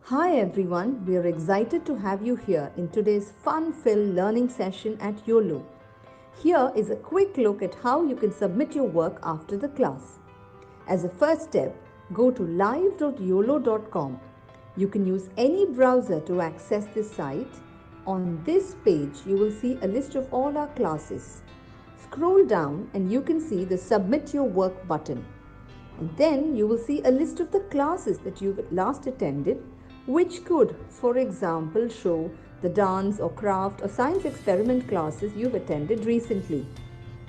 Hi everyone, we are excited to have you here in today's fun-filled learning session at Uolo. Here is a quick look at how you can submit your work after the class. As a first step, go to live.uolo.com. You can use any browser to access this site. On this page, you will see a list of all our classes. Scroll down and you can see the Submit Your Work button. And then you will see a list of the classes that you've last attended, which could, for example, show the dance or craft or science experiment classes you've attended recently.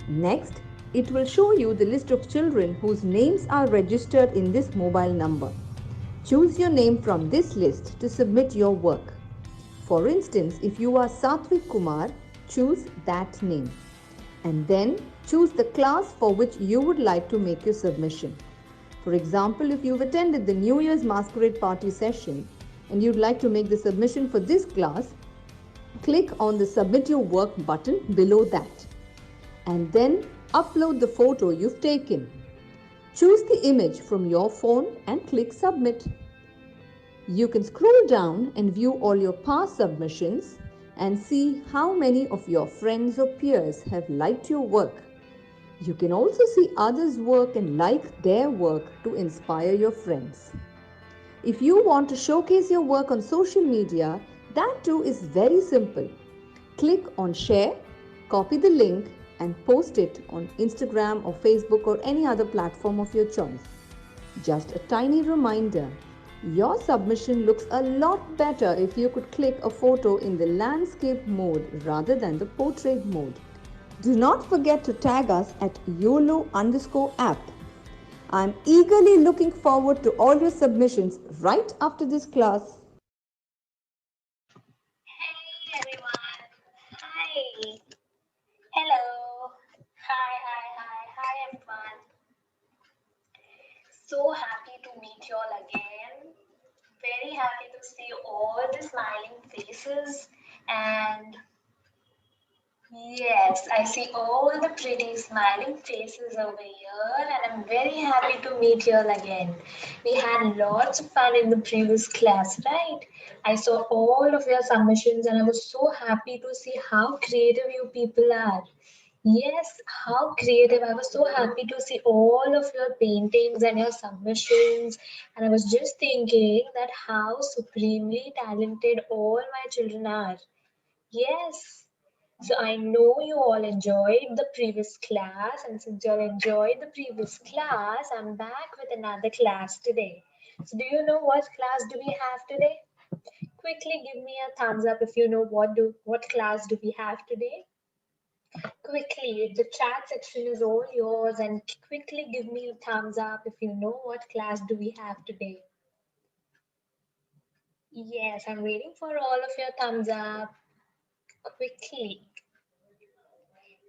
Next, it will show you the list of children whose names are registered in this mobile number. Choose your name from this list to submit your work. For instance, if you are Satvik Kumar, choose that name. And then choose the class for which you would like to make your submission. For example, if you've attended the New Year's Masquerade Party session and you'd like to make the submission for this class, click on the Submit Your Work button below that. And then upload the photo you've taken. Choose the image from your phone and click Submit. You can scroll down and view all your past submissions and see how many of your friends or peers have liked your work. You can also see others' work and like their work to inspire your friends. If you want to showcase your work on social media, that too is very simple. Click on Share, copy the link and post it on Instagram or Facebook or any other platform of your choice. Just a tiny reminder, your submission looks a lot better if you could click a photo in the landscape mode rather than the portrait mode. Do not forget to tag us at YOLO_app. I'm eagerly looking forward to all your submissions right after this class. Hey everyone. Hi. Hello. Hi everyone. So happy to meet you all again. Very happy to see all the smiling faces and yes, I see all the pretty smiling faces over here, and I'm very happy to meet you all again. We had lots of fun in the previous class, right? I saw all of your submissions, and I was so happy to see how creative you people are. Yes, how creative. I was so happy to see all of your paintings and your submissions. And I was just thinking that how supremely talented all my children are. Yes. So I know you all enjoyed the previous class, and since you all enjoyed the previous class, I'm back with another class today. So do you know what class do we have today? Quickly give me a thumbs up if you know what class do we have today. Quickly, the chat section is all yours, and quickly give me a thumbs up if you know what class do we have today. Yes, I'm waiting for all of your thumbs up. Quickly.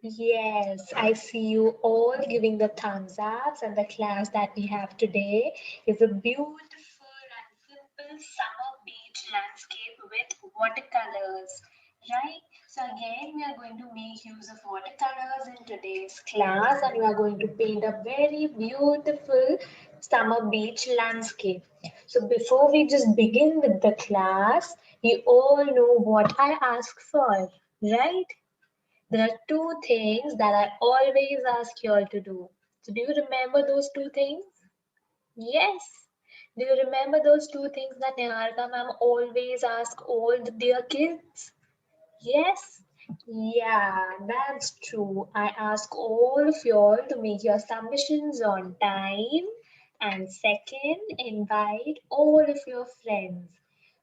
Yes, I see you all giving the thumbs ups, and the class that we have today is a beautiful and simple summer beach landscape with watercolors, right? So again, we are going to make use of watercolors in today's class, and we are going to paint a very beautiful summer beach landscape. So before we just begin with the class, you all know what I ask for, right? There are two things that I always ask you all to do. So, do you remember those two things? Yes. Do you remember those two things that Niharika ma'am always asks all the dear kids? Yes. Yeah, that's true. I ask all of you all to make your submissions on time. And second, invite all of your friends.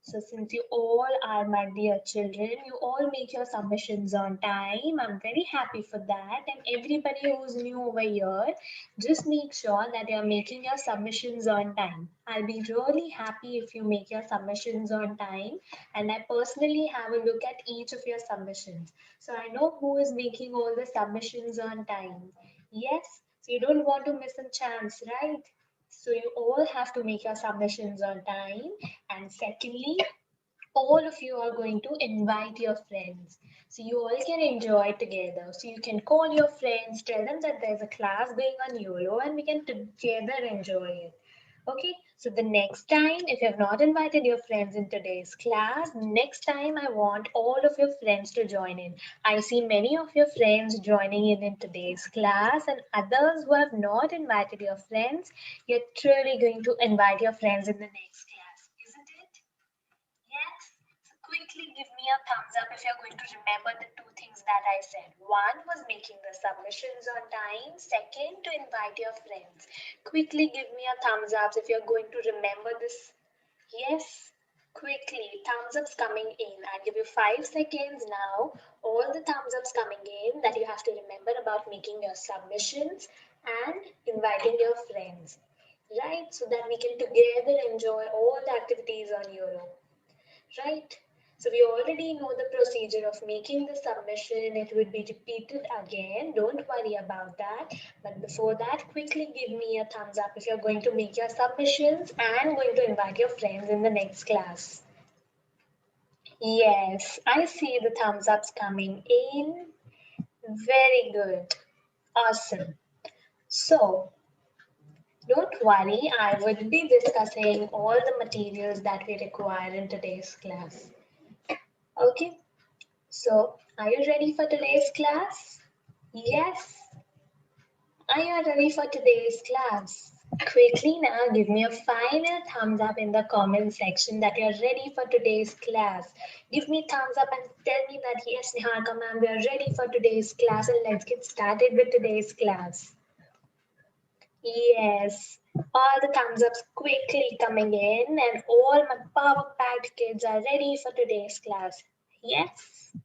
So since you all are my dear children, you all make your submissions on time. I'm very happy for that. And everybody who's new over here, just make sure that you're making your submissions on time. I'll be really happy if you make your submissions on time. And I personally have a look at each of your submissions. So I know who is making all the submissions on time. Yes, so you don't want to miss a chance, right? So you all have to make your submissions on time. And secondly, all of you are going to invite your friends. So you all can enjoy together. So you can call your friends, tell them that there's a class going on YOLO and we can together enjoy it. Okay, so the next time, if you have not invited your friends in today's class, next time I want all of your friends to join in. I see many of your friends joining in today's class, and others who have not invited your friends, you're truly going to invite your friends in the next class, isn't it? Yes. So quickly give me a thumbs up if you're going to remember the two things that I said. One was making the submissions on time. Second, to invite your friends. Quickly give me a thumbs up if you're going to remember this. Yes. Quickly, thumbs ups coming in. I'll give you 5 seconds now. All the thumbs ups coming in that you have to remember about making your submissions and inviting your friends. Right? So that we can together enjoy all the activities on Euro. Right? So we already know the procedure of making the submission. It would be repeated again. Don't worry about that. But before that, quickly give me a thumbs up if you're going to make your submissions and going to invite your friends in the next class. Yes, I see the thumbs ups coming in. Very good. Awesome. So, don't worry, I would be discussing all the materials that we require in today's class. Okay, so, are you ready for today's class? Yes. Are you ready for today's class? Quickly now, give me a final thumbs up in the comment section that you're ready for today's class. Give me thumbs up and tell me that yes, Niharika ma'am, we are ready for today's class and let's get started with today's class. Yes, all the thumbs ups quickly coming in and all my power packed kids are ready for today's class. Yes.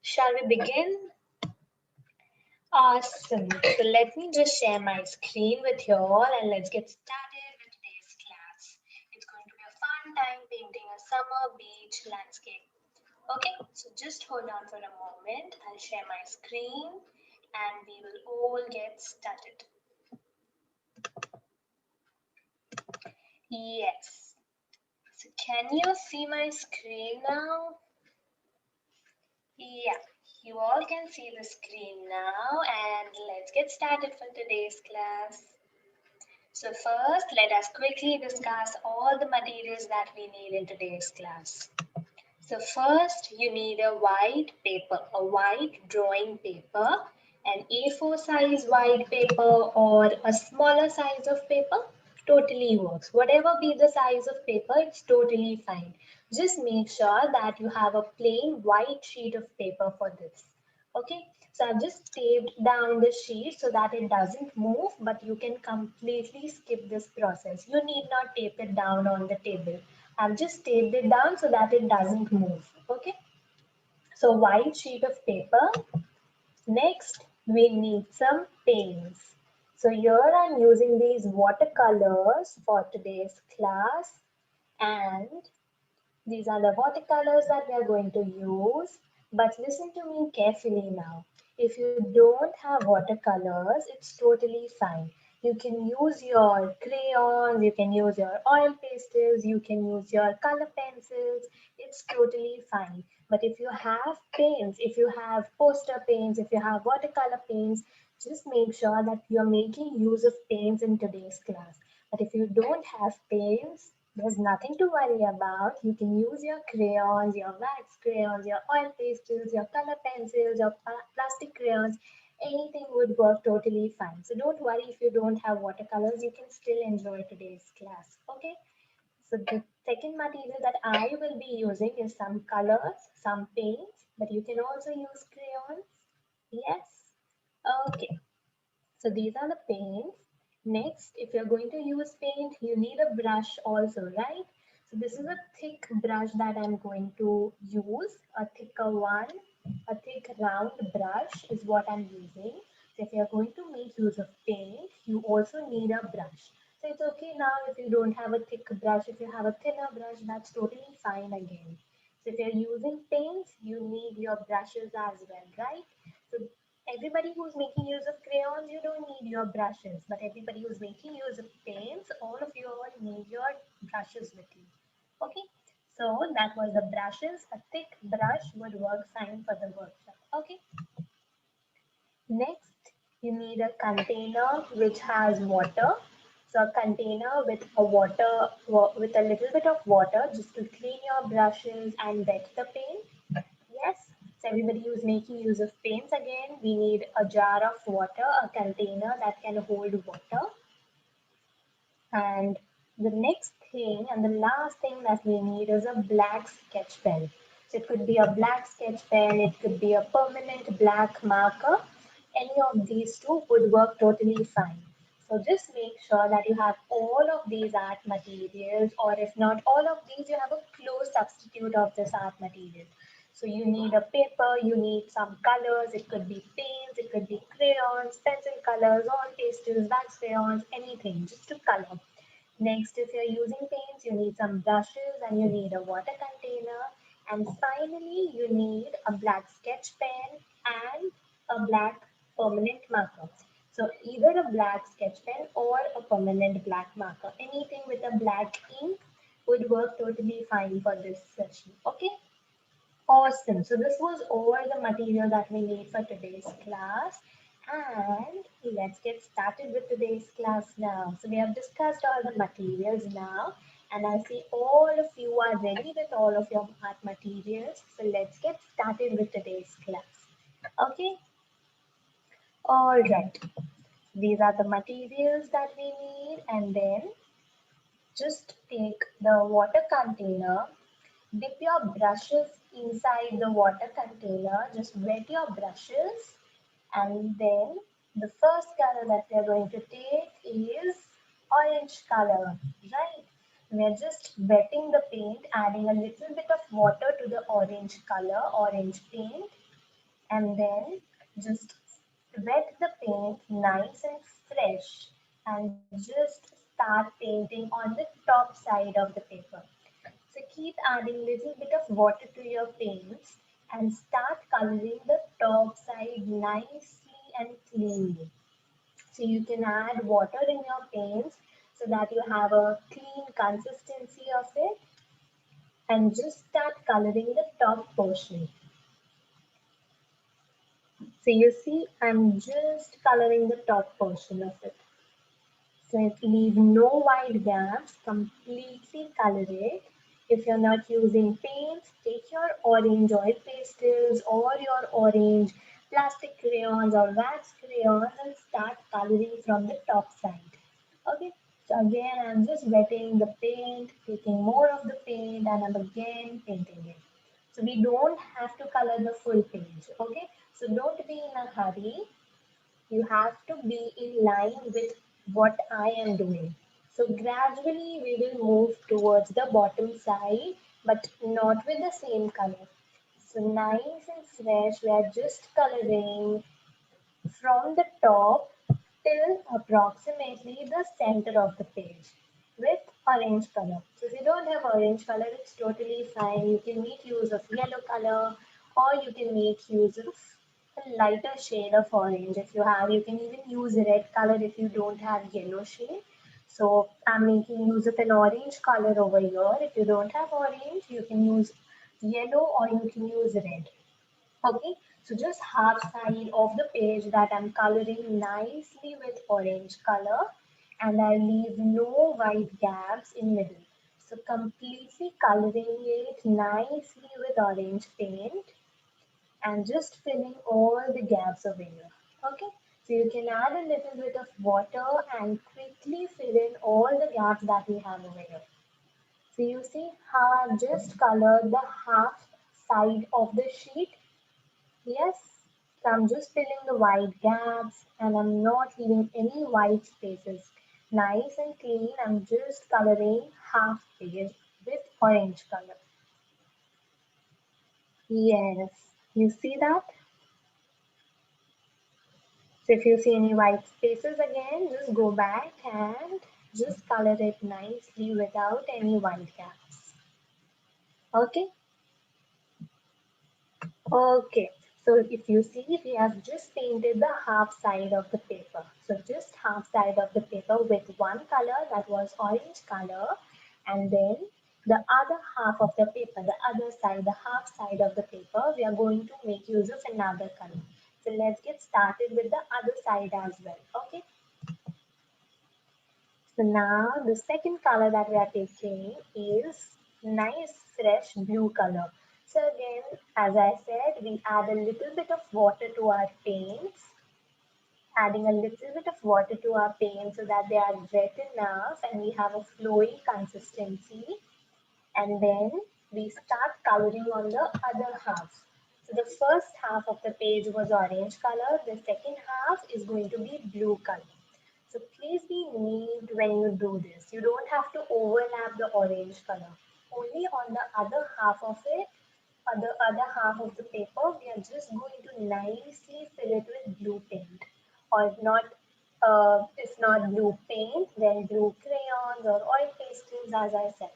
Shall we begin? Awesome. So let me just share my screen with you all and let's get started with today's class. It's going to be a fun time painting a summer beach landscape. Okay, so just hold on for a moment. I'll share my screen and we will all get started. Yes. So can you see my screen now? Yeah, you all can see the screen now and let's get started for today's class. So first, let us quickly discuss all the materials that we need in today's class. So first, you need a white paper, a white drawing paper, an A4 size white paper or a smaller size of paper, totally works. Whatever be the size of paper, it's totally fine. Just make sure that you have a plain white sheet of paper for this. Okay, so I've just taped down the sheet so that it doesn't move, but you can completely skip this process. You need not tape it down on the table. I've just taped it down so that it doesn't move. Okay, so white sheet of paper. Next, we need some paints. So here I'm using these watercolors for today's class, and these are the watercolors that we are going to use. But listen to me carefully now. If you don't have watercolors, it's totally fine. You can use your crayons, you can use your oil pastels, you can use your color pencils. It's totally fine. But if you have paints, if you have poster paints, if you have watercolor paints, just make sure that you're making use of paints in today's class. But if you don't have paints, there's nothing to worry about. You can use your crayons, your wax crayons, your oil pastels, your color pencils, your plastic crayons. Anything would work totally fine. So don't worry if you don't have watercolors. You can still enjoy today's class. Okay. So the second material that I will be using is some colors, some paints, but you can also use crayons. Yes. Okay. So these are the paints. Next, if you're going to use paint, you need a brush also, right? So this is a thick brush that I'm going to use, a thicker one, a thick round brush is what I'm using. So if you're going to make use of paint, you also need a brush. So it's okay now if you don't have a thick brush, if you have a thinner brush, that's totally fine again. So if you're using paints, you need your brushes as well, right? So everybody who's making use of crayons, you don't need your brushes, but everybody who's making use of paints, all of you all need your brushes with you. Okay, so that was the brushes. A thick brush would work fine for the workshop. Okay, next you need a container which has water. So a container with a with a little bit of water just to clean your brushes and wet the paint. Yes. So everybody who's making use of paints again, we need a jar of water, a container that can hold water. And the next thing and the last thing that we need is a black sketch pen. So it could be a black sketch pen, it could be a permanent black marker. Any of these two would work totally fine. So just make sure that you have all of these art materials, or if not all of these, you have a close substitute of this art material. So you need a paper, you need some colors, it could be paints, it could be crayons, pencil colors, oil pastels, wax crayons, anything, just to color. Next, if you're using paints, you need some brushes and you need a water container. And finally, you need a black sketch pen and a black permanent marker. So either a black sketch pen or a permanent black marker. Anything with a black ink would work totally fine for this session. Okay? Awesome. So this was all the material that we need for today's class. And let's get started with today's class now. So we have discussed all the materials now. And I see all of you are ready with all of your art materials. So let's get started with today's class. Okay? All right. These are the materials that we need. And then just take the water container. Dip your brushes inside the water container. Just wet your brushes, and then the first color that we are going to take is orange color, right? We are just wetting the paint, adding a little bit of water to the orange color, orange paint, and then just wet the paint nice and fresh and just start painting on the top side of the paper. So keep adding little bit of water to your paints and start coloring the top side nicely and cleanly. So you can add water in your paints so that you have a clean consistency of it, and just start coloring the top portion. So you see I'm just coloring the top portion of it. So leave no wide gaps, completely color it. If you're not using paints, take your orange oil pastels or your orange plastic crayons or wax crayons and start coloring from the top side. Okay, so again I'm just wetting the paint, taking more of the paint and I'm again painting it. So we don't have to color the full page, okay? So don't be in a hurry, you have to be in line with what I am doing. So gradually we will move towards the bottom side, but not with the same color. So nice and fresh, we are just coloring from the top till approximately the center of the page with orange color. So if you don't have orange color, it's totally fine. You can make use of yellow color or you can make use of a lighter shade of orange. If you have, you can even use red color if you don't have yellow shade. So I'm making use of an orange color over here. If you don't have orange, you can use yellow or you can use red. Okay, so just half side of the page that I'm coloring nicely with orange color, and I leave no white gaps in middle. So completely coloring it nicely with orange paint and just filling all the gaps over here. Okay, so you can add a little bit of water and quickly fill in all the gaps that we have over here. So you see how I've just colored the half side of the sheet. Yes, so I'm just filling the white gaps and I'm not leaving any white spaces. Nice and clean, I'm just coloring half page with orange color. Yes, you see that? So if you see any white spaces again, just go back and just color it nicely without any white gaps. Okay? Okay, so if you see, we have just painted the half side of the paper. So just half side of the paper with one color, that was orange color, and then the other half of the paper, the other side, the half side of the paper, we are going to make use of another color. So let's get started with the other side as well. Okay. So now the second color that we are taking is nice fresh blue color. So again, as I said, we add a little bit of water to our paints, adding a little bit of water to our paint so that they are wet enough and we have a flowy consistency. And then we start coloring on the other half. So the first half of the page was orange color, the second half is going to be blue color. So please be neat when you do this. You don't have to overlap the orange color. Only on the other half of it, on the other half of the paper, we are just going to nicely fill it with blue paint. Or if not blue paint, then blue crayons or oil pastels, as I said.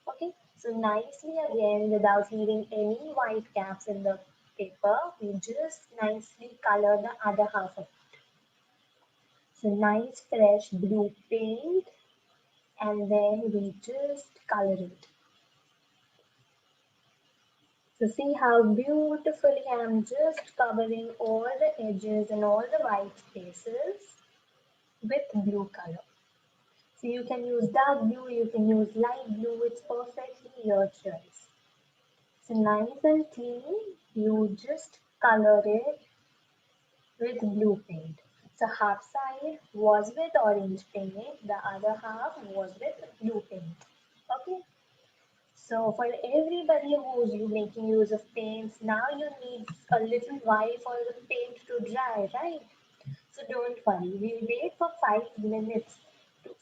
Okay, so nicely again, without leaving any white gaps in the paper, we just nicely color the other half of it. So nice fresh blue paint and then we just color it. So see how beautifully I'm just covering all the edges and all the white spaces with blue color. So you can use dark blue, you can use light blue, it's perfectly your choice. So nice and clean, you just color it with blue paint. So half side was with orange paint, the other half was with blue paint. Okay. So for everybody who's you making use of paints, now you need a little while for the paint to dry, right? So don't worry, we'll wait for 5 minutes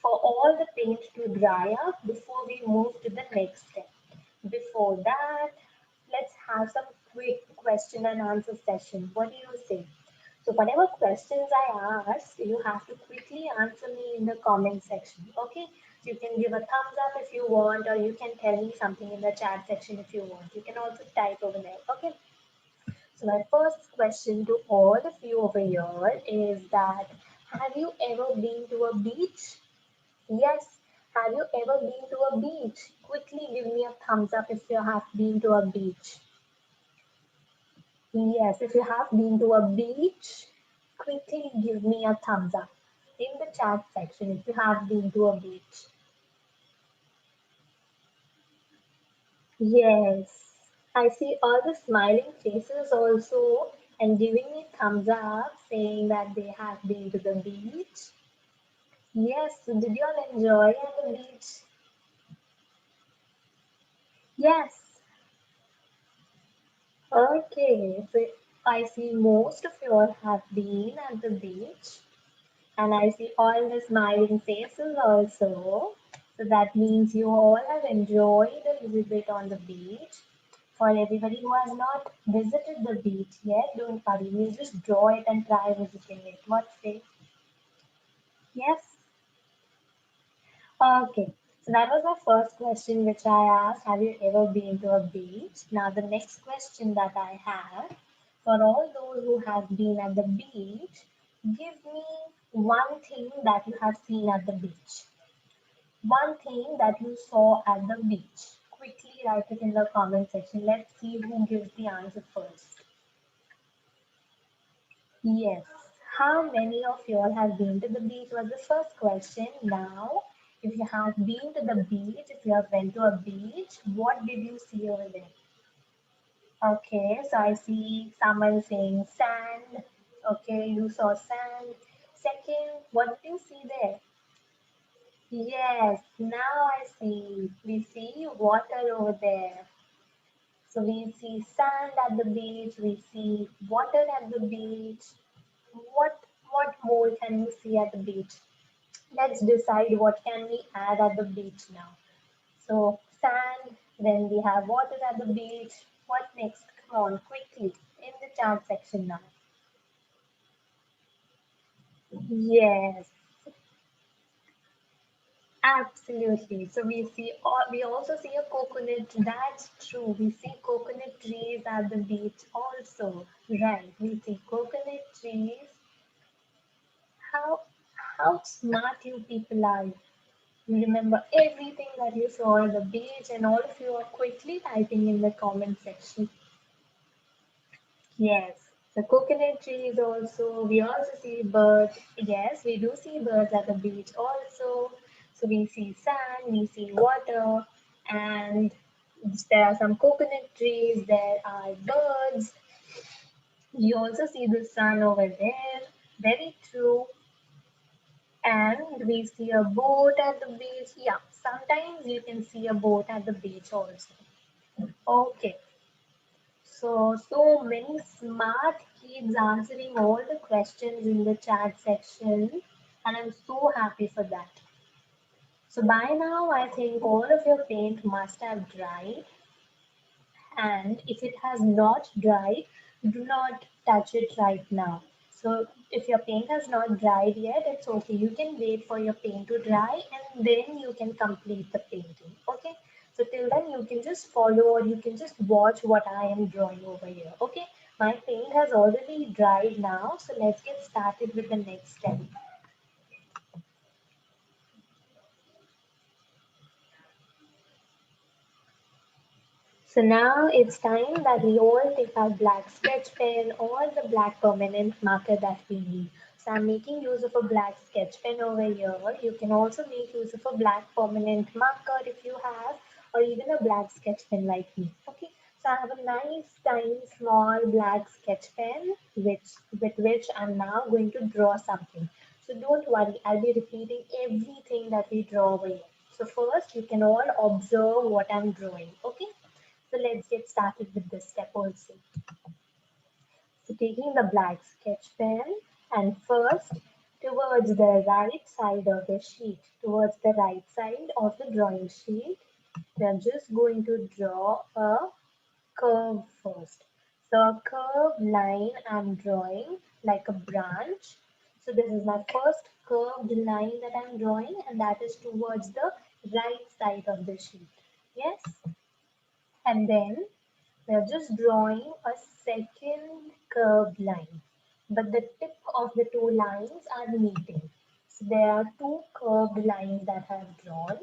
for all the paint to dry up before we move to the next step. Before that, let's have some quick question and answer session. What do you say? So whatever questions I ask, you have to quickly answer me in the comment section. Okay? So you can give a thumbs up if you want, or you can tell me something in the chat section if you want. You can also type over there. Okay? So my first question to all of you over here is that have you ever been to a beach? Yes. Have you ever been to a beach? Quickly give me a thumbs up if you have been to a beach. Yes, if you have been to a beach, quickly give me a thumbs up in the chat section if you have been to a beach. Yes, I see all the smiling faces also and giving me thumbs up saying that they have been to the beach. Yes, so did you all enjoy at the beach? Yes. Okay, so I see most of you all have been at the beach. And I see all the smiling faces also. So that means you all have enjoyed a little bit on the beach. For everybody who has not visited the beach yet, don't worry, we'll just draw it and try visiting it. What say? Yes? Okay. So that was my first question which I asked. Have you ever been to a beach? Now the next question that I have for all those who have been at the beach, give me one thing that you have seen at the beach. One thing that you saw at the beach. Quickly write it in the comment section. Let's see who gives the answer first. Yes. How many of you all have been to the beach was the first question. Now, if you have been to the beach, if you have went to a beach, what did you see over there? Okay, so I see someone saying sand. Okay, you saw sand. Second, what did you see there? Yes, now I see. We see water over there. So we see sand at the beach, we see water at the beach. What more can we see at the beach? Let's decide what can we add at the beach now. So sand, then we have water at the beach. What next? Come on, quickly in the chat section now. Yes, absolutely. So we also see a coconut. That's true. We see coconut trees at the beach also. Right. We see coconut trees. How how smart you people are. You remember everything that you saw on the beach, and all of you are quickly typing in the comment section. Yes. The coconut trees also, we also see birds. Yes, we do see birds at the beach also. So we see sand, we see water, and there are some coconut trees, there are birds. You also see the sun over there. Very true. And we see a boat at the beach. Yeah, sometimes you can see a boat at the beach also. Okay, so many smart kids answering all the questions in the chat section, and I'm so happy for that. So by now, I think all of your paint must have dried, and if it has not dried, do not touch it right now. So if your paint has not dried yet, it's okay. You can wait for your paint to dry and then you can complete the painting. Okay. So till then you can just follow or you can just watch what I am drawing over here. Okay. My paint has already dried now. So let's get started with the next step. So now it's time that we all take our black sketch pen or the black permanent marker that we need. So I'm making use of a black sketch pen over here. You can also make use of a black permanent marker if you have, or even a black sketch pen like me. Okay, so I have a nice tiny small black sketch pen with which I'm now going to draw something. So don't worry, I'll be repeating everything that we draw over here. So first you can all observe what I'm drawing. Okay. So let's get started with this step also. So taking the black sketch pen and first towards the right side of the sheet, towards the right side of the drawing sheet, we are just going to draw a curve first. So a curved line I'm drawing like a branch. So this is my first curved line that I'm drawing and that is towards the right side of the sheet. Yes? And then we are just drawing a second curved line, but the tip of the two lines are meeting. So there are two curved lines that I have drawn,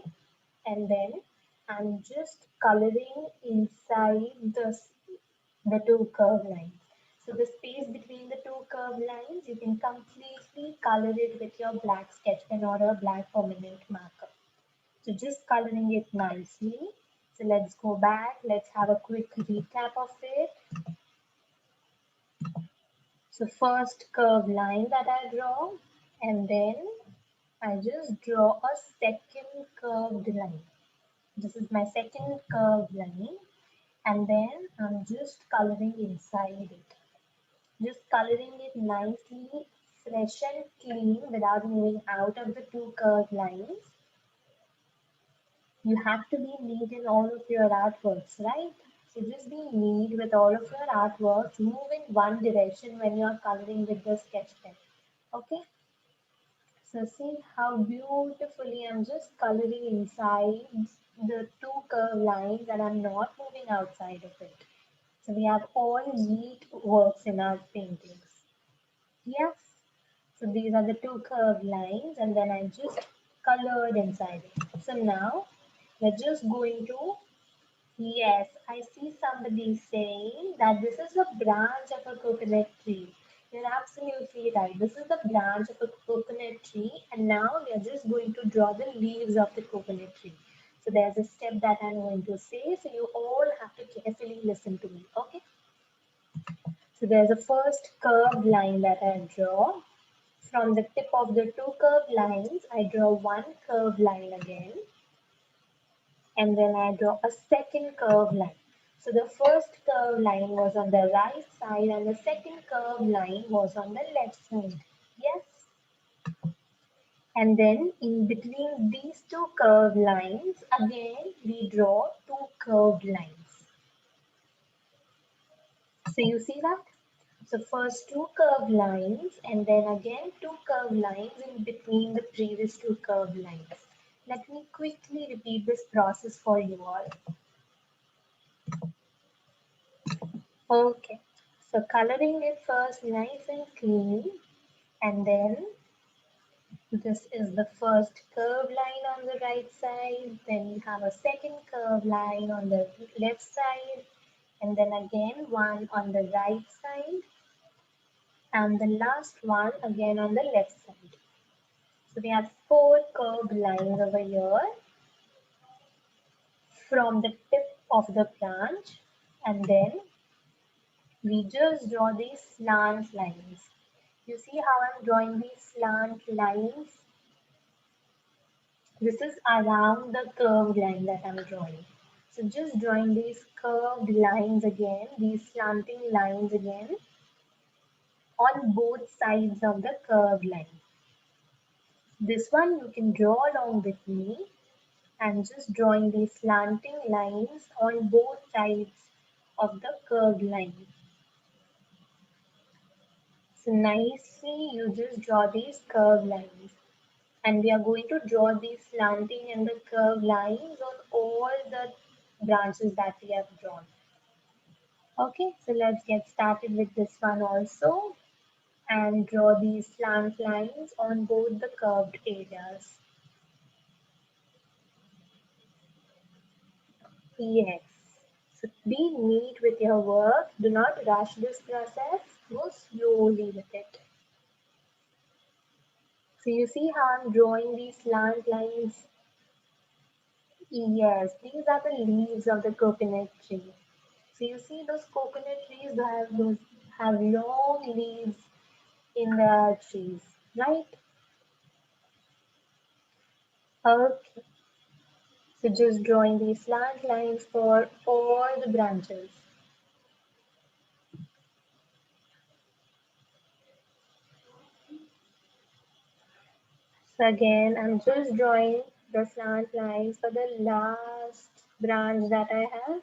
and then I'm just coloring inside the two curved lines. So the space between the two curved lines, you can completely color it with your black sketch pen or a black permanent marker. So just coloring it nicely. So let's go back. Let's have a quick recap of it. So first curved line that I draw and then I just draw a second curved line. This is my second curved line and then I'm just coloring inside it. Just coloring it nicely, fresh and clean without moving out of the two curved lines. You have to be neat in all of your artworks, right? So just be neat with all of your artworks. Move in one direction when you're coloring with the sketch pen. Okay? So see how beautifully I'm just coloring inside the two curved lines and I'm not moving outside of it. So we have all neat works in our paintings. Yes. So these are the two curved lines and then I just colored inside it. So now we're just going to, yes, I see somebody saying that this is a branch of a coconut tree. You're absolutely right. This is the branch of a coconut tree and now we are just going to draw the leaves of the coconut tree. So there's a step that I'm going to say, so you all have to carefully listen to me, okay? So there's a first curved line that I draw. From the tip of the two curved lines, I draw one curved line again and then I draw a second curved line. So the first curved line was on the right side and the second curved line was on the left side. Yes. And then in between these two curved lines, again we draw two curved lines. So you see that? So first two curved lines and then again two curved lines in between the previous two curved lines. Let me quickly repeat this process for you all. Okay, so coloring it first nice and clean and then this is the first curved line on the right side, then you have a second curved line on the left side and then again one on the right side and the last one again on the left side. So we have four curved lines over here from the tip of the branch, and then we just draw these slant lines. You see how I'm drawing these slant lines? This is around the curved line that I'm drawing. So just drawing these curved lines again, these slanting lines again on both sides of the curved line. This one you can draw along with me and just drawing these slanting lines on both sides of the curved line. So nicely you just draw these curved lines. And we are going to draw these slanting and the curved lines on all the branches that we have drawn. Okay, so let's get started with this one also and draw these slant lines on both the curved areas. Yes. So be neat with your work. Do not rush this process. Go slowly with it. So you see how I'm drawing these slant lines? Yes, these are the leaves of the coconut tree. So you see those coconut trees have long leaves in their trees, right? Okay. So just drawing these slant lines for all the branches. So again, I'm just drawing the slant lines for the last branch that I have.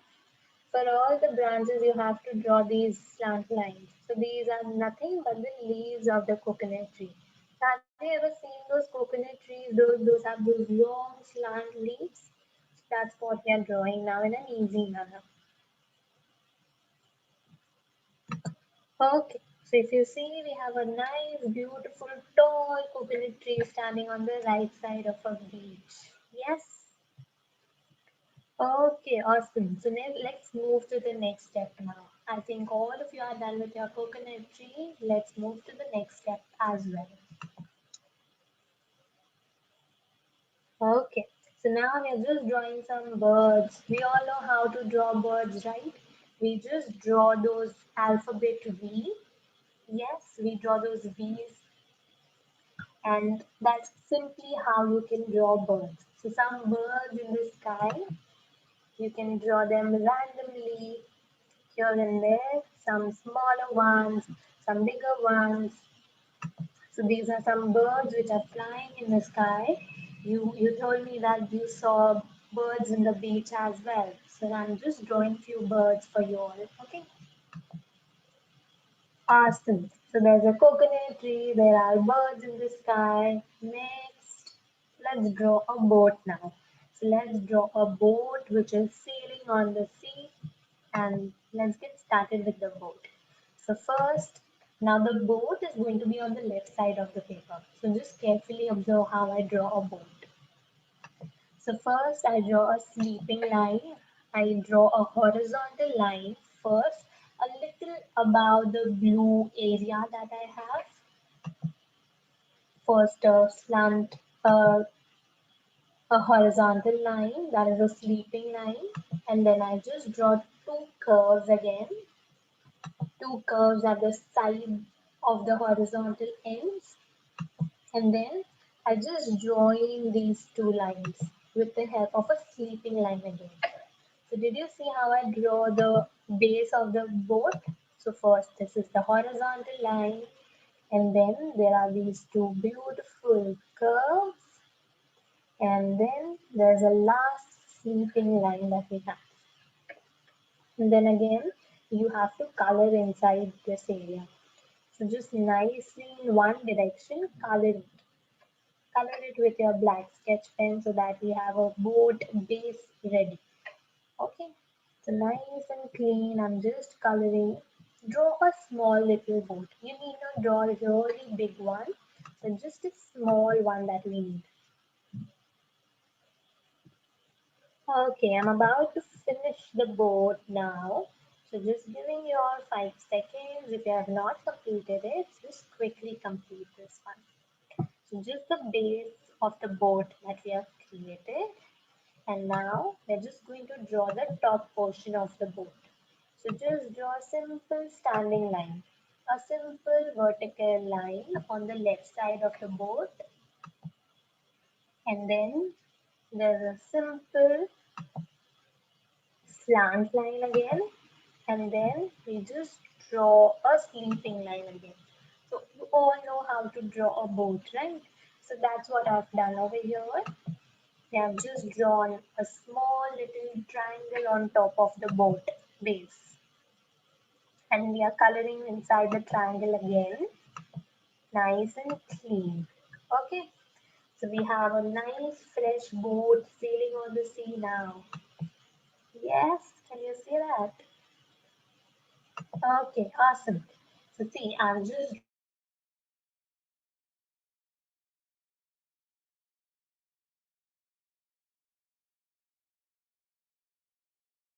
For all the branches, you have to draw these slant lines. So these are nothing but the leaves of the coconut tree. Have you ever seen those coconut trees? Those have those long slant leaves. That's what we are drawing now in an easy manner. Okay, so if you see, we have a nice, beautiful, tall coconut tree standing on the right side of a beach. Yes? Okay, awesome. So now let's move to the next step now. I think all of you are done with your coconut tree. Let's move to the next step as well. Okay, so now we are just drawing some birds. We all know how to draw birds, right? We just draw those alphabet V. Yes, we draw those V's, and that's simply how you can draw birds. So some birds in the sky, you can draw them randomly here and there, some smaller ones, some bigger ones. So these are some birds which are flying in the sky. You told me that you saw birds in the beach as well. So I'm just drawing few birds for you all. Okay. Awesome. So there's a coconut tree, there are birds in the sky. Next, let's draw a boat now. So let's draw a boat which is sailing on the sea, and let's get started with the boat. So first, now the boat is going to be on the left side of the paper. So just carefully observe how I draw a boat. So first I draw a sleeping line. I draw a horizontal line first, a little above the blue area that I have. First a horizontal line, that is a sleeping line. And then I just draw two curves again, two curves at the side of the horizontal ends, and then I just join these two lines with the help of a sleeping line again. So did you see how I draw the base of the boat? So first this is the horizontal line, and then there are these two beautiful curves, and then there's a last sleeping line that we have. And then again you have to color inside this area. So just nicely in one direction, color it. Color it with your black sketch pen so that we have a boat base ready. Okay, so nice and clean. I'm just coloring. Draw a small little boat. You need not draw a really big one. So just a small one that we need. Okay, I'm about to finish the boat now. So just giving you all 5 seconds. If you have not completed it, just quickly complete this one. So just the base of the boat that we have created. And now we're just going to draw the top portion of the boat. So just draw a simple standing line. A simple vertical line on the left side of the boat. And then there's a simple slant line again, and then we just draw a sleeping line again. So you all know how to draw a boat, right? So that's what I've done over here. We have just drawn a small little triangle on top of the boat base, and we are coloring inside the triangle again, nice and clean. Okay, so we have a nice fresh boat sailing on the sea now. Yes, can you see that? Okay, awesome. So see, I've just drawn a nice triangle on top of the boat base.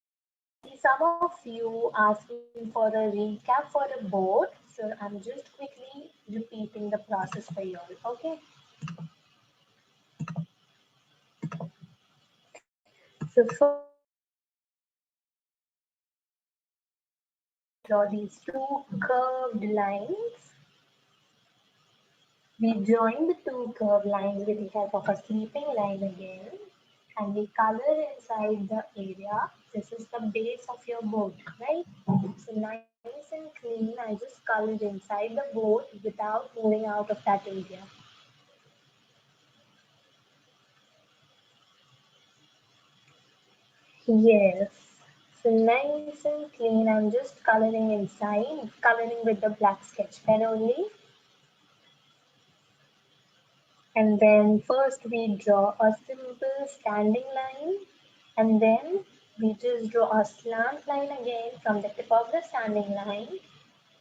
And I see some of you asking for a recap for the boat. So I'm just quickly repeating the process for you all. Okay. So first, we draw these two curved lines. We join the two curved lines with the help of a sleeping line again, and we color inside the area. This is the base of your boat, right? So nice and clean, I just colored inside the boat without moving out of that area. Yes. So nice and clean, I'm just coloring inside, coloring with the black sketch pen only. And then first we draw a simple standing line, and then we just draw a slant line again from the tip of the standing line,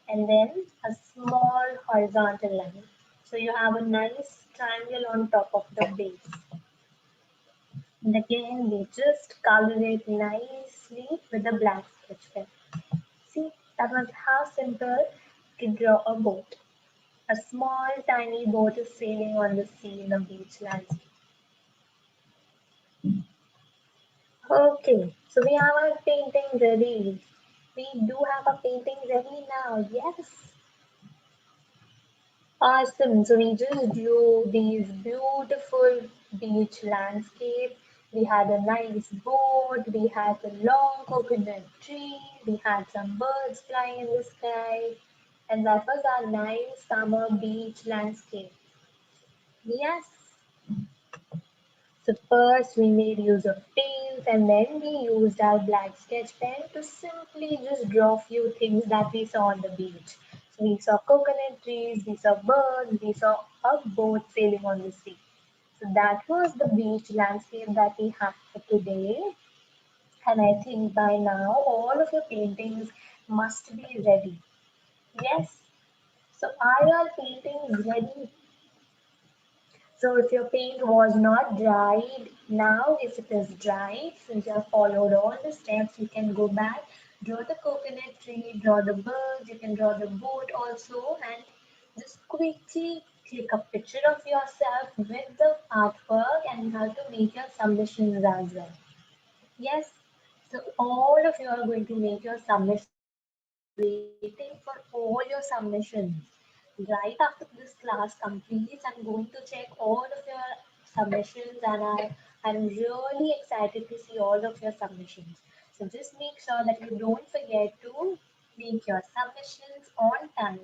and then a small horizontal line. So you have a nice triangle on top of the base. And again we just color it nicely with the black sketch pen. See, that was how simple to draw a boat. A small tiny boat is sailing on the sea in a beach landscape. Okay, so we have our painting ready. We do have a painting ready now. Yes. Awesome. So we just drew these beautiful beach landscape. We had a nice boat. We had a long coconut tree. We had some birds flying in the sky. And that was our nice summer beach landscape. Yes. So first we made use of paints and then we used our black sketch pen to simply just draw few things that we saw on the beach. So we saw coconut trees, we saw birds, we saw a boat sailing on the sea. So that was the beach landscape that we had for today. And I think by now all of your paintings must be ready. Yes. So are your paintings ready? So if your paint was not dried, now if it is dried, since you have followed all the steps, you can go back, draw the coconut tree, draw the birds, you can draw the boat also, and just quickly click a picture of yourself with the artwork and you have to make your submissions as well. Yes, so all of you are going to make your submissions. I'm waiting for all your submissions. Right after this class completes, I'm going to check all of your submissions and I'm really excited to see all of your submissions. So just make sure that you don't forget to make your submissions on time.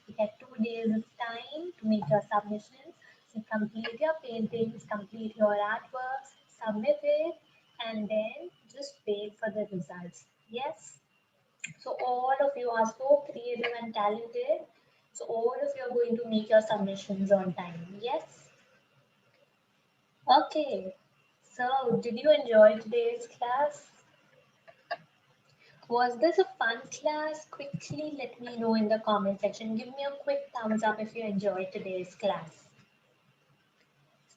You get 2 days of time to make your submissions. So complete your paintings, complete your artworks, submit it, and then just wait for the results. Yes. So all of you are so creative and talented. So all of you are going to make your submissions on time. Yes. Okay. So did you enjoy today's class? Was this a fun class? Quickly let me know in the comment section. Give me a quick thumbs up if you enjoyed today's class.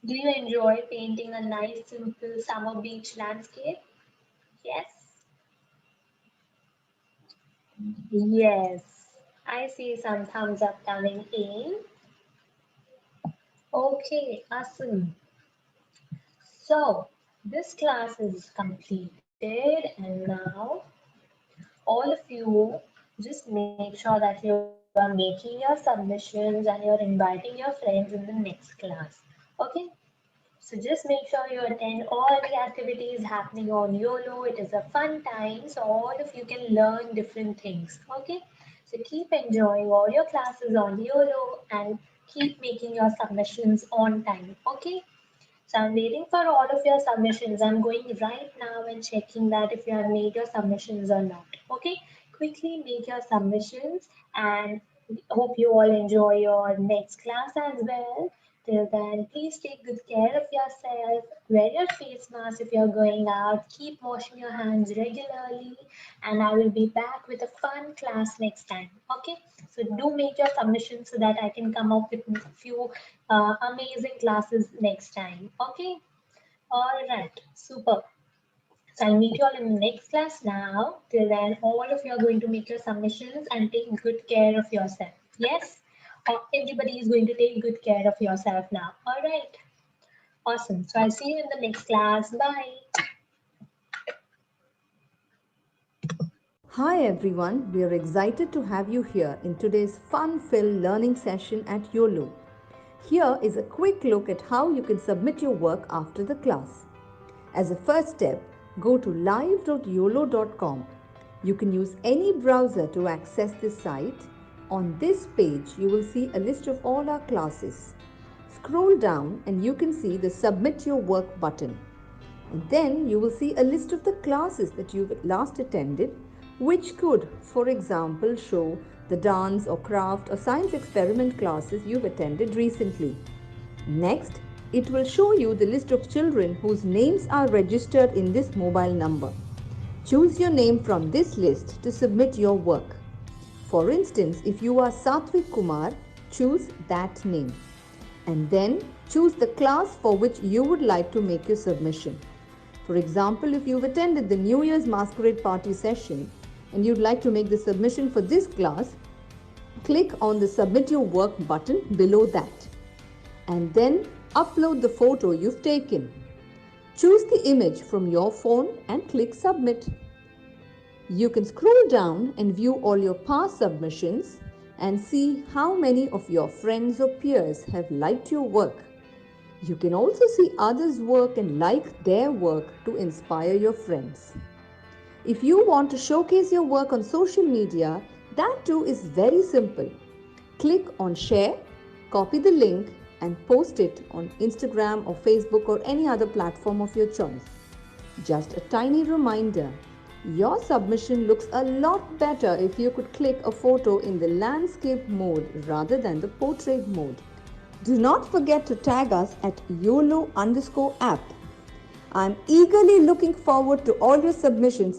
Do you enjoy painting a nice simple summer beach landscape? Yes. Yes, I see some thumbs up coming in. Okay, awesome. So, this class is completed, and now all of you just make sure that you are making your submissions and you're inviting your friends in the next class. Okay? So just make sure you attend all the activities happening on YOLO. It is a fun time, so all of you can learn different things. Okay? So keep enjoying all your classes on YOLO and keep making your submissions on time. Okay? So I'm waiting for all of your submissions. I'm going right now and checking that if you have made your submissions or not. Okay, quickly make your submissions and hope you all enjoy your next class as well. Till then, please take good care of yourself. Wear your face mask if you're going out. Keep washing your hands regularly. And I will be back with a fun class next time. Okay, so do make your submissions so that I can come up with a few amazing classes next time. Okay, all right, super. So I'll meet you all in the next class now. Till then, all of you are going to make your submissions and take good care of yourself. Yes? Everybody is going to take good care of yourself now. All right. Awesome. So I'll see you in the next class. Bye. Hi everyone, we are excited to have you here in today's fun-filled learning session at YOLO. Here is a quick look at how you can submit your work after the class. As a first step, go to live.yolo.com. You can use any browser to access this site. On this page, you will see a list of all our classes. Scroll down and you can see the Submit Your Work button. And then you will see a list of the classes that you've last attended, which could, for example, show the dance or craft or science experiment classes you've attended recently. Next, it will show you the list of children whose names are registered in this mobile number. Choose your name from this list to submit your work. For instance, if you are Satvik Kumar, choose that name. And then choose the class for which you would like to make your submission. For example, if you've attended the New Year's Masquerade Party session and you'd like to make the submission for this class, click on the Submit Your Work button below that. And then upload the photo you've taken. Choose the image from your phone and click Submit. You can scroll down and view all your past submissions and see how many of your friends or peers have liked your work. You can also see others' work and like their work to inspire your friends. If you want to showcase your work on social media, that too is very simple. Click on Share, copy the link and post it on Instagram or Facebook or any other platform of your choice. Just a tiny reminder, your submission looks a lot better if you could click a photo in the landscape mode rather than the portrait mode. Do not forget to tag us at YOLO_app. I'm eagerly looking forward to all your submissions